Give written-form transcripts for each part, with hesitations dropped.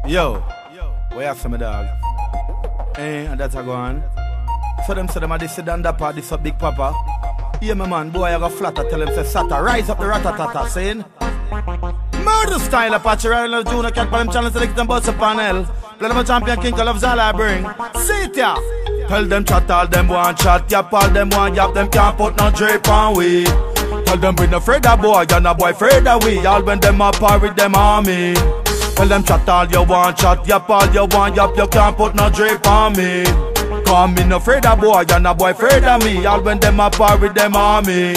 Yo, where you some dog? And that's a go on. So them say them a this and that part, this a big papa. Yeah, my man, boy, I got flatter, tell him say Sata, rise up the ratatata, saying murder style Apache, Ryan Junior Cat, them challenge select them boss a panel. Play them a champion king, I love Zala I bring. See it ya. Tell them chat, all them want chat, yap, all them want yap, them can't put no drape on we. Tell them we no afraid of boy, you're no boy afraid of we. All when them a par with them army. Tell them chat, all you want chat, yap, all you want yap, you can't put no drape on me. Cause me no afraid of boy, you're no boy afraid of me. All when them a par with them army.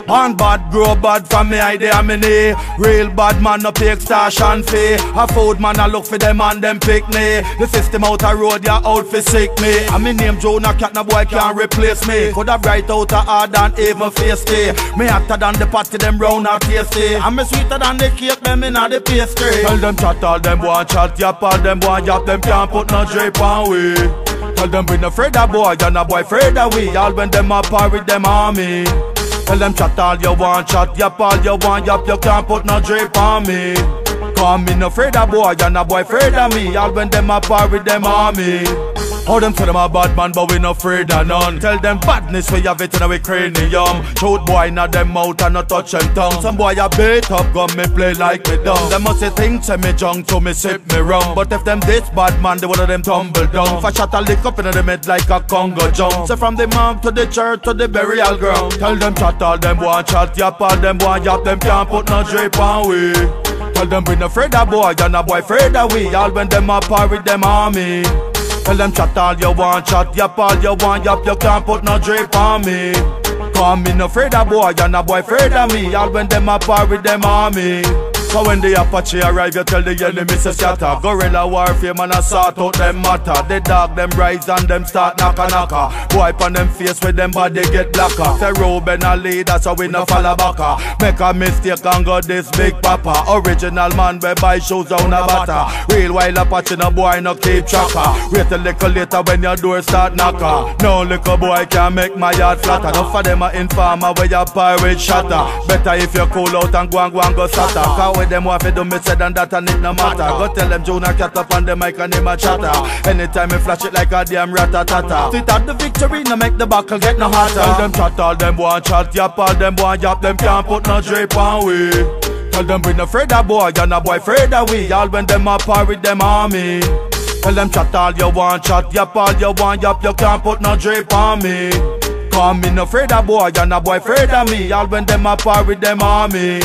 Man bad, grow bad from me idea me knee. Real bad man no pay extortion fee. A food man I look for them and them pick me. The system out a road ya out for sick me. And me name Jonah Cat, no boy can't replace me. Coulda bright out a hard and even face day. Me hotter than the party them round and tasty. And me sweeter than the cake them inna the pastry. Tell them chat, all them want chat, yap, all them want yap, them can't put no drape on we. Tell them we no afraid of boy, you're no boy afraid of we. All when them a par with them army. Tell them chat, all you want chat, yap, all you want yap, you can't put no drape on me. Cause me no afraid of boy, you're no boy afraid of me. All when them a par with them army. How them say them a bad man, but we no afraid of none. Tell them badness we have it in our cranium. Shoot boy na them mouth and no touch them tongue. Some boy a beat up gun, me play like me dumb. Them must say things say me junk, so me sip me rum. But if them this bad man, they one of them tumble down. For shot a lick up in them head like a Congo jump. So from the mouth to the church to the burial ground. Tell them chat, all them want chat, yap, all them want yap, them can't put no drape on we. Tell them we no afraid of boy, you're no boy afraid of we. All when them a par with them army. Tell them chat, all you want chat, yap, all you want yap, you can't put no drape on me. Cause me no afraid of boy, you're no boy afraid of me. All when them a par with them army. So when the Apache arrive, you tell the enemy say scatter. Guerrilla warfare, man, I sort out them matter. The dog them rise and them start knocker. Wipe on them face with them body get blacker. Say Ruben a leader, so we no follow backer. Make a mistake and go this big papa. Original man we buy shoes on a batter. Real wild Apache, no boy no keep tracker. Wait a little later when your door start knocker. No little boy can make my yard flatter. Enough of them a informer where your pirate shatter. Better if you cool out and go satter. Them want to do me said and that and it no matter. Go tell them Jonah Cat up on the mic and them a chatter. Anytime me flash it like a damn ratatata. Fit out the victory, no make the buckle get no hotter. Tell them chat, all them want chat, yap, all them want yap, them can't put no drape on we. Tell them we no afraid of boy, you're no boy afraid of we. All when them a par with them army. Tell them chat, all you want chat, yap, all you want yap, you can't put no drape on me. Cause me no afraid of boy, you're no boy afraid of me. All when them a par with them army.